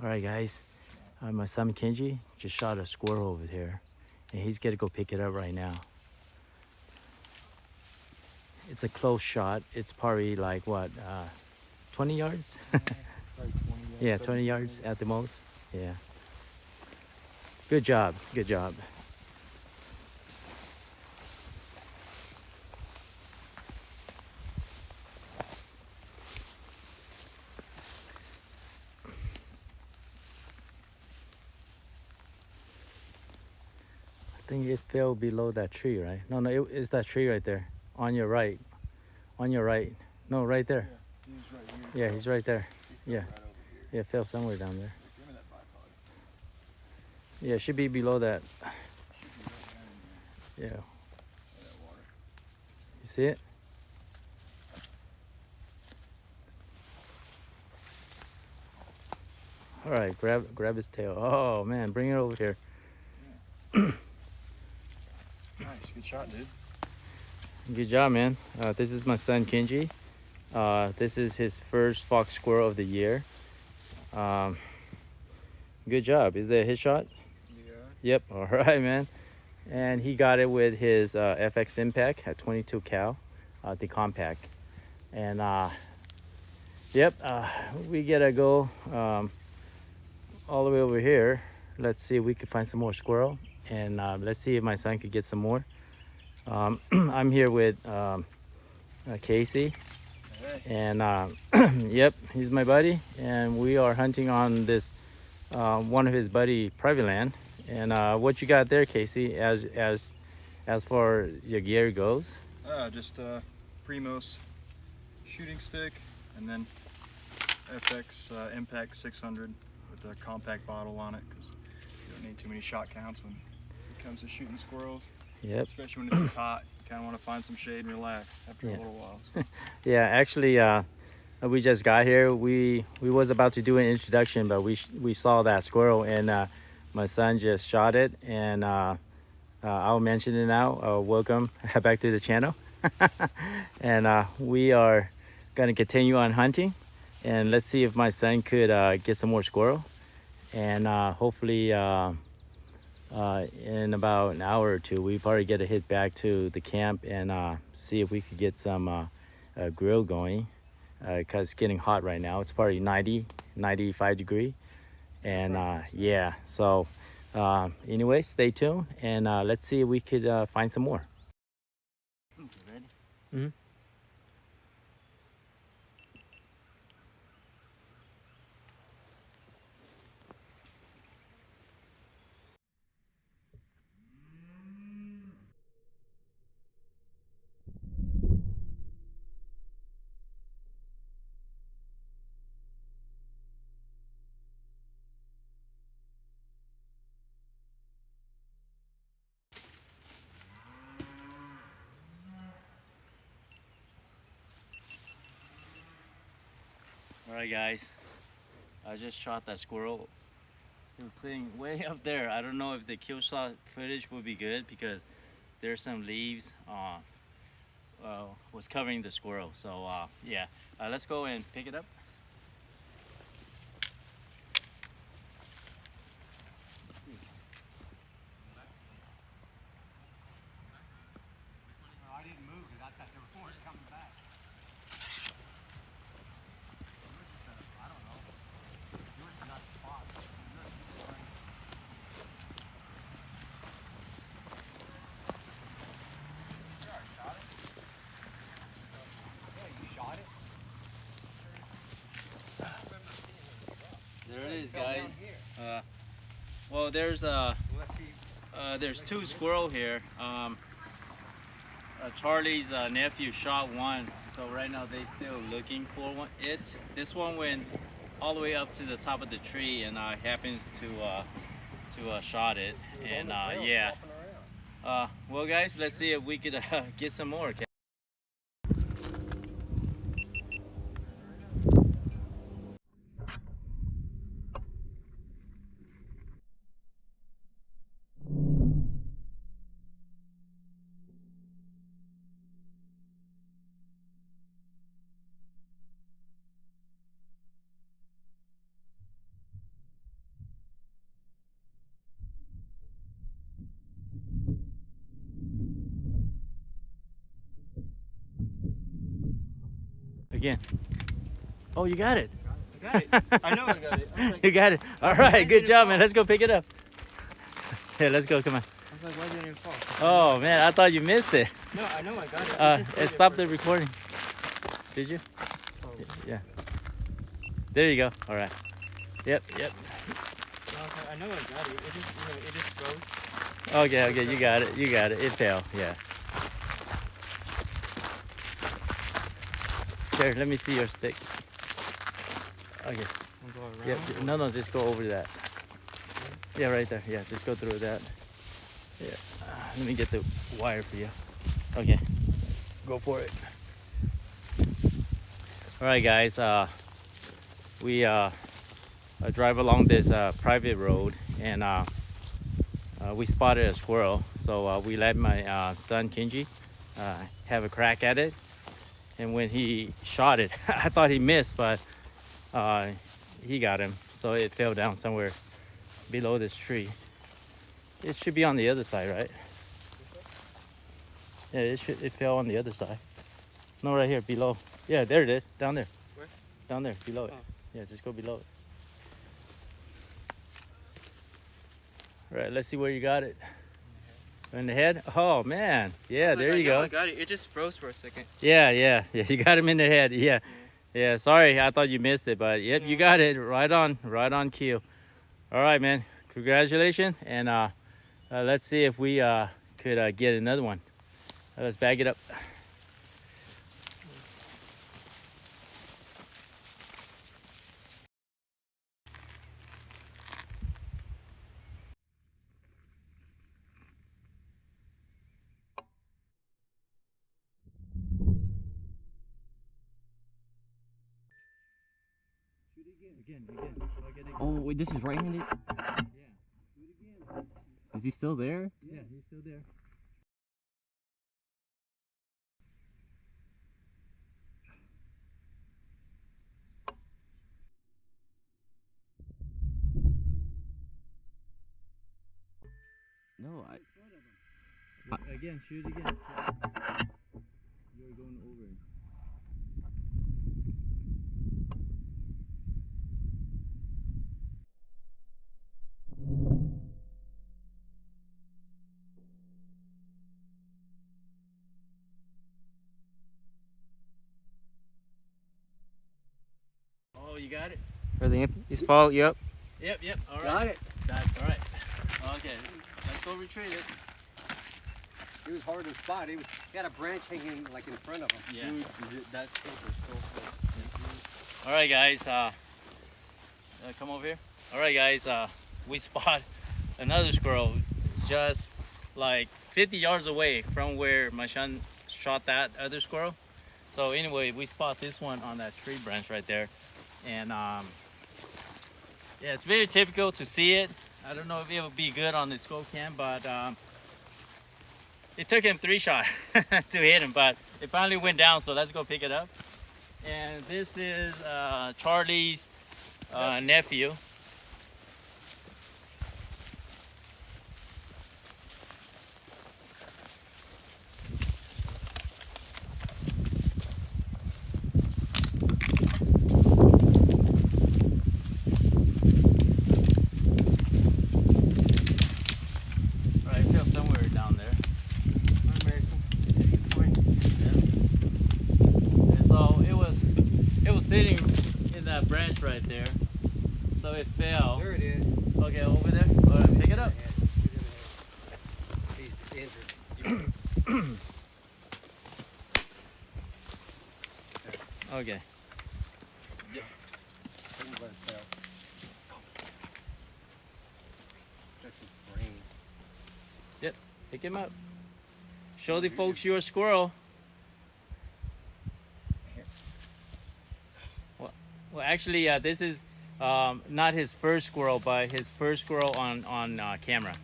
Alright guys, my son Kenji just shot a squirrel over here and he's gonna go pick it up right now. It's a close shot. It's probably like what, 20 yards? Like 20 yards. Yeah, 20 yards at the most. Yeah. Good job, good job. I think it fell below that tree, right? No, it's that tree right there. On your right. On your right. No, right there. Yeah, he's right here. Yeah, he's right there. He Yeah. fell right over here. Yeah, it fell somewhere down there. Give me that bipod. Yeah, it should be below that. Should be right down in Yeah. there. That water. You see it? All right, grab his tail. Oh man, bring it over here. Yeah. Nice, good shot, dude. Good job, man. This is my son Kenji. This is his first fox squirrel of the year. Good job. Is that his shot? Yeah. Yep. All right, man. And he got it with his FX Impact at 22 cal, the compact. And yep, we gotta go all the way over here. Let's see if we can find some more squirrel, and let's see if my son could get some more. I'm here with Casey, and yep, he's my buddy, and we are hunting on this one of his buddy private land. And what you got there, Casey, as far your gear goes? Just Primos shooting stick, and then FX Impact 600 with a compact bottle on it, because you don't need too many shot counts when it comes to shooting squirrels. Yep. Especially when it's this hot, you kind of want to find some shade and relax after a little while. So. Yeah, actually, we just got here. We was about to do an introduction, but we saw that squirrel, and my son just shot it, and I'll mention it now. Welcome back to the channel. And we are gonna continue on hunting, and let's see if my son could get some more squirrel, and hopefully in about an hour or two we probably get a hit back to the camp and see if we could get some grill going, because it's getting hot right now. It's probably 95 degree, and yeah, so anyway, stay tuned, and let's see if we could find some more. You ready? Mm-hmm. All right, guys, I just shot that squirrel. It was sitting way up there. I don't know if the kill shot footage will be good because there's some leaves was covering the squirrel. So yeah, let's go and pick it up. I didn't move because I thought they weren't coming back. I don't know. Yours is not the spot. Yours is right. You already shot it? Yeah, you shot it? There it is, guys. Well, there's two squirrel here. Charlie's nephew shot one, so right now they still looking for it. This one went all the way up to the top of the tree, and happens to shot it. And yeah. Well, guys, let's see if we could get some more. Okay? Again. Oh, you got it. I got it. I know I got it. I was like, You got it. All right, good job, man. Let's go pick it up. Yeah, let's go. Come on. I was like, why didn't it fall? Oh man, I thought you missed it. No, I know I got it. It stopped the recording. Did you? Oh. Yeah. There you go. All right. Yep. No, I know I got it. It just, it just froze. Okay. You got it. It fell. Yeah. Here, let me see your stick. Okay. I'll go around. Yeah. No. Just go over that. Yeah, right there. Yeah, just go through that. Yeah. Let me get the wire for you. Okay. Go for it. All right, guys. We drive along this private road, and we spotted a squirrel. So we let my son Kenji have a crack at it. And when he shot it, I thought he missed, but he got him. So it fell down somewhere below this tree. It should be on the other side, right? Yeah, it fell on the other side. No, right here below. Yeah, there it is. Down there. Where? Down there, below it. Oh. Yeah, just go below it. All right, let's see where you got it. In the head? Oh man. Yeah, there you go. I got it. It just froze for a second. Yeah. You got him in the head. Yeah. Sorry, I thought you missed it, but yep, you got it. Right on cue. All right, man. Congratulations. And let's see if we could get another one. Let's bag it up. Again. Oh, wait, this is right-handed? Yeah. Is he still there? Yeah, he's still there. No, Again, shoot again. You're going over it. Oh, you got it? He's fall. Yep. Yep. All right. Got it. All right. Okay, let's go retrieve it. It was hard to spot. He had a branch hanging like in front of him. Yeah. Dude, that stick was so cool. All right, guys. Come over here. All right, guys. We spot another squirrel just like 50 yards away from where my son shot that other squirrel. So anyway, we spot this one on that tree branch right there, and yeah, it's very typical to see it. I don't know if it would be good on the scope cam, but it took him 3 shots to hit him, but it finally went down. So let's go pick it up. And this is Charlie's nephew. Right, it fell somewhere down there. And so it was sitting in that branch right there. So it fell. There it is. Okay, over there. All right, pick it up. He's injured. Okay. That's his brain. Yep. Pick him up. Show the folks you're a squirrel. Well, actually, this is not his first squirrel, but his first squirrel on camera.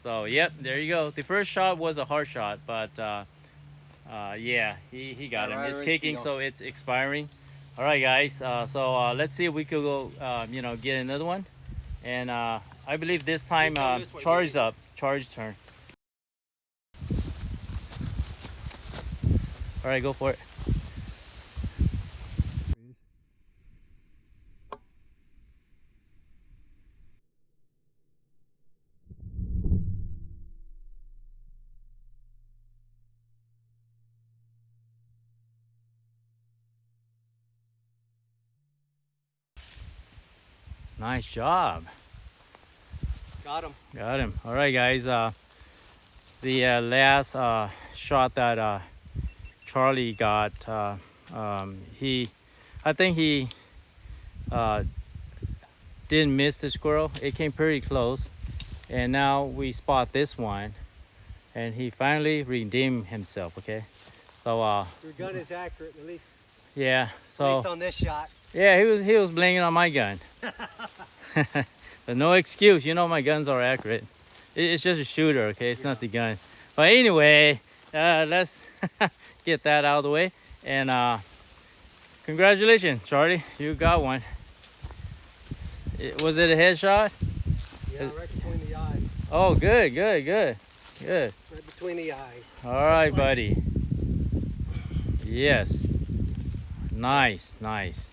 So, yep, there you go. The first shot was a hard shot, but yeah, he got him. It's kicking, so it's expiring. All right, guys. So let's see if we could go, get another one. And I believe this time Char's up. Char's turn. All right, go for it. Nice job. Got him. Got him. All right, guys. The last shot that Charlie got, I think he didn't miss the squirrel. It came pretty close, and now we spot this one, and he finally redeemed himself. Okay, so Your gun is accurate, at least yeah. at So least on this shot. yeah, he was blaming on my gun. But no excuse. You know my guns are accurate. It's just a shooter. Okay, it's not the gun. But anyway, let's get that out of the way. And congratulations, Charlie. You got one. Was it a headshot? Yeah, right between the eyes. Oh, good, good, good, good. Right between the eyes. All right, buddy. Yes. Nice, nice,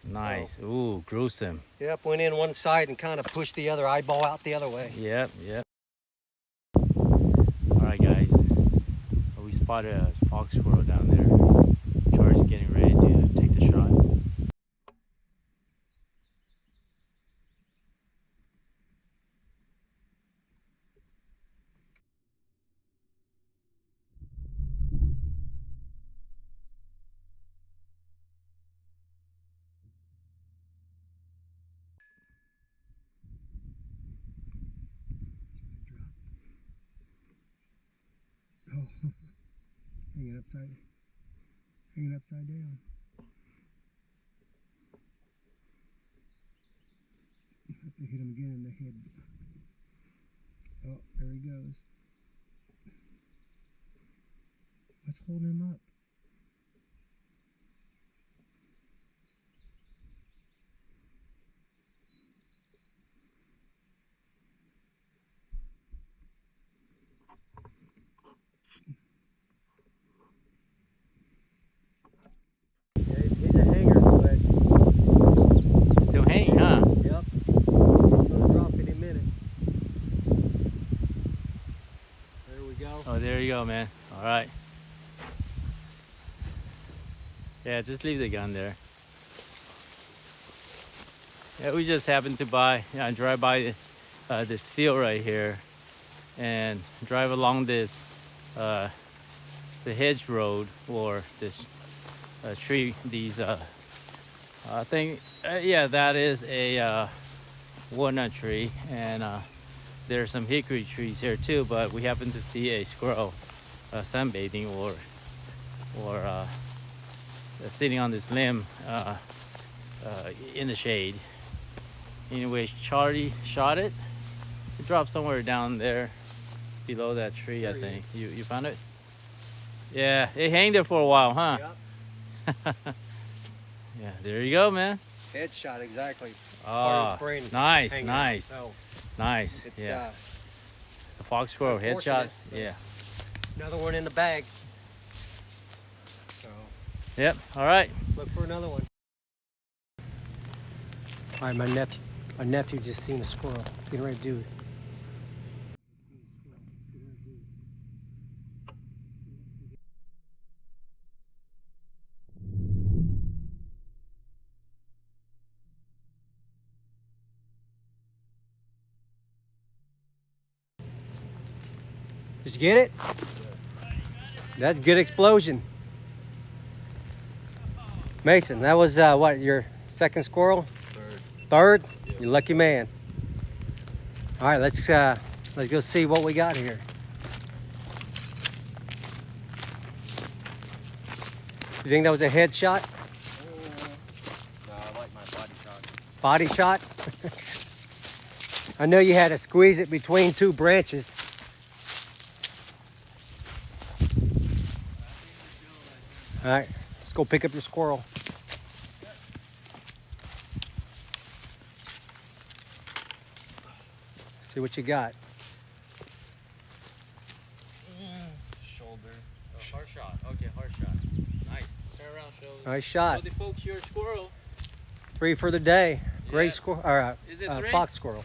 nice. Ooh, gruesome. Yep, went in one side and kind of pushed the other eyeball out the other way. Yep, yep. All right, guys. We spotted a fox squirrel down there. Charlie's getting ready to take the shot. Oh, hanging upside down. Have to hit him again in the head. Oh, there he goes. What's holding him up? Yeah, he's a hanger, but Still hanging, huh? yep. He's gonna drop any minute. There we go. Oh, there you go, man. All right. Yeah, just leave the gun there. Yeah, we just happened to drive by this field right here, and drive along this the hedge road, or this tree. These I think yeah, that is a walnut tree, and there's some hickory trees here too. But we happen to see a squirrel sunbathing, or sitting on this limb in the shade. Anyways, Charlie shot it. It dropped somewhere down there below that tree, I think. You found it? Yeah, it hung there for a while, huh? Yep. Yeah, there you go, man. Headshot, exactly. Oh, Part of his brain is nice, hanging nice, out, so nice. it's Yeah, it's a fox squirrel headshot. unfortunate, but- Yeah. another one in the bag. So Yep. All right. look for another one. All right, my nephew just seen a squirrel. Getting ready to do it. Did you get it? That's a good explosion. Mason, that was what, your second squirrel? Third? You lucky man. All right, let's go see what we got here. You think that was a headshot? No, I like my body shot. Body shot? I know you had to squeeze it between two branches. All right, let's go pick up your squirrel. See what you got. Shoulder. Oh, hard shot. Okay, hard shot. Nice. Turn around, show. Nice shot. Show the folks your squirrel. 3 for the day. Gray Yeah. squirrel, or Is it 3? fox squirrel.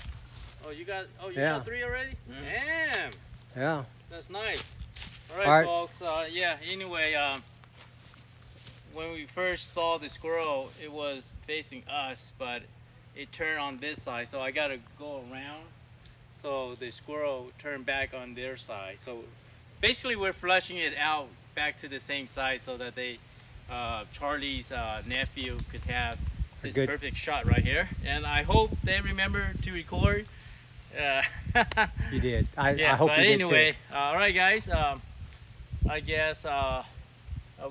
Oh, you got. Oh, you Yeah. shot 3 already? Damn. Yeah. That's nice. All right, All right. folks. Yeah. Anyway, when we first saw the squirrel, it was facing us, but it turned on this side, so I gotta go around so the squirrel turned back on their side. So basically we're flushing it out back to the same side so that they Charlie's nephew could have this perfect shot right here, and I hope they remember to record. You did. I Yeah, hope but you did anyway, too. all right guys, I guess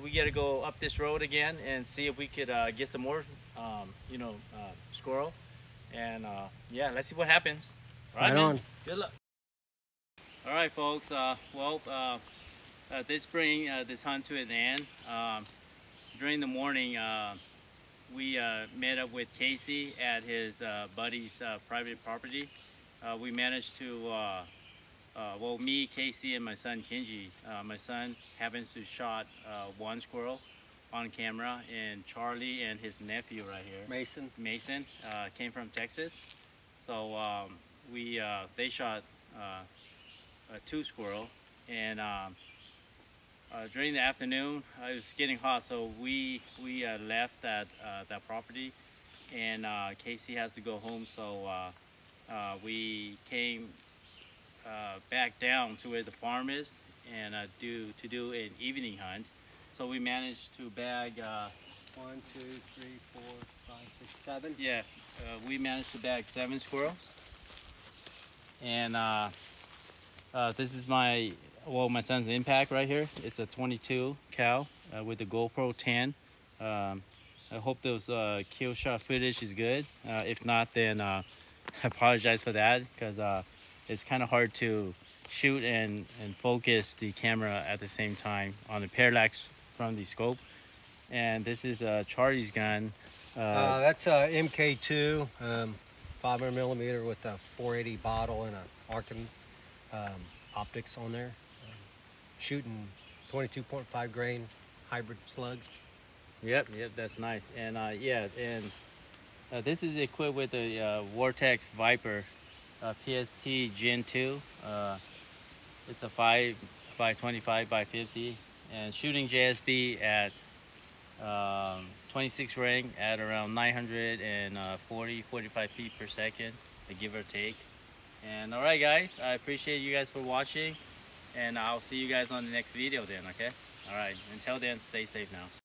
we gotta go up this road again and see if we could get some more squirrel, and yeah, let's see what happens. All right, Right man. on. Good luck. All right, folks. This bring this hunt to an end. During the morning, we met up with Casey at his buddy's private property. We managed to, well, me, Casey, and my son Kenji. My son happens to shot one squirrel on camera, and Charlie and his nephew right here, Mason, came from Texas. So they shot two squirrel, and during the afternoon it was getting hot, so we left that property, and Casey has to go home, so we came back down to where the farm is and do an evening hunt. So we managed to bag 1, 2, 3, 4, 5, 6, 7. yeah, we managed to bag 7 squirrels, and this is my son's impact right here. It's a 22 cal with the GoPro 10. I hope those kill shot footage is good. If not, then I apologize for that, because it's kind of hard to shoot and focus the camera at the same time on the parallax from the scope. And this is Charlie's gun. That's a MK2, 500 millimeter with a 480 bottle and a Arkham optics on there. Shooting 22.5 grain hybrid slugs. Yep, that's nice. And yeah, and this is equipped with the Vortex Viper PST Gen 2. It's a 5 by 25 by 50, and shooting JSB at 26 ring at around 945 feet per second, give or take. And all right, guys, I appreciate you guys for watching, and I'll see you guys on the next video then. Okay? All right. Until then, stay safe now.